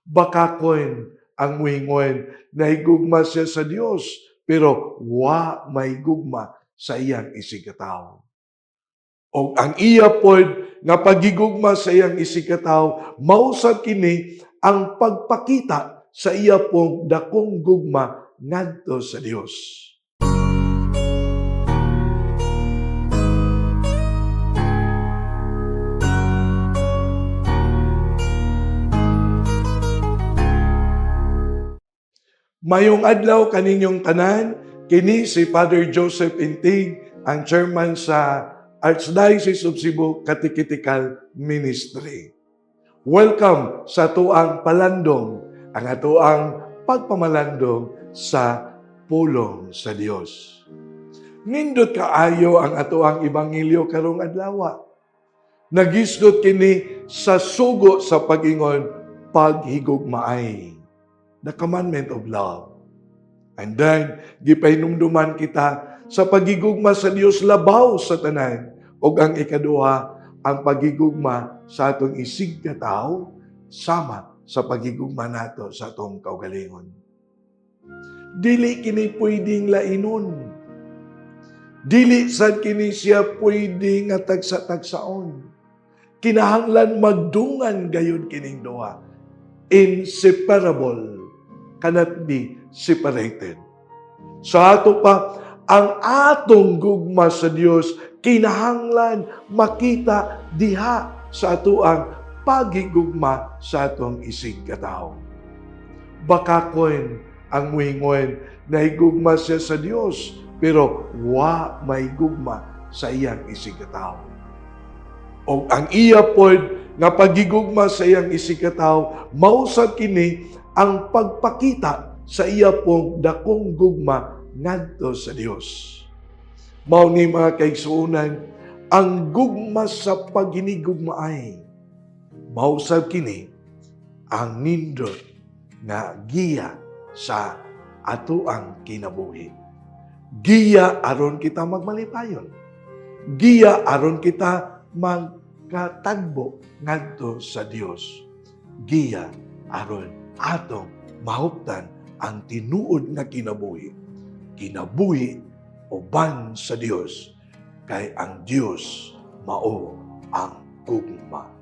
Baka koin ang muhingon na higugma siya sa Dios, pero wa may gugma sa iyang isigataw. O ang iya pod nga pagigugma sa iyang isigataw, mausab kini ang pagpakita sa iya pong dakong gugma ngadto sa Dios. Mayong adlaw kaninyong tanan, kini si Father Joseph Intig, ang chairman sa Archdiocese of Cebu Catechetical Ministry. Welcome sa tuang palandong, ang atuang pagpamalandong sa pulong sa Dios. Nindot kaayo ang atuang ebanghelyo karong adlaw. Nagisgot kini sa sugo sa pag-ingon paghigugmaay. The commandment of love. And then, gipahinumduman kita sa pagigugma sa Dios labaw sa tanan. O ang ikaduha, ang pagigugma sa atong isig kataw, sama sa pagigugma nato sa atong kaugalingon. Dili kini pwedeng lainon. Dili sad kini siya pwede nga tagsa-tagsaon. Kinahanglan magdungan gayud kining duha. Inseparable. Cannot be separated. Sa ato pa, ang atong gugma sa Dios kinahanglan makita diha sa atoang pagigugma sa atong isig katawo. Baka koin ang muhingon na higugma siya sa Dios, pero wa may gugma sa iyang isig katawo. O ang iya pod nga pagigugma sa iyang isig katawo, mausab kini ang pagpakita sa iya pong dakong gugma ngadto sa Dios. Mao ni mga kaigsuonan, ang gugma sa paghinigugmaay, mausab kini ang nindot nga giya sa atoang kinabuhi. Giya aron kita magmalipayon. Giya aron kita magkatagbo ngadto sa Dios. Giya aron atong mahuptan ang tinuod nga kinabuhi. Kinabuhi uban sa Dios, kay ang Dios mao ang gugma.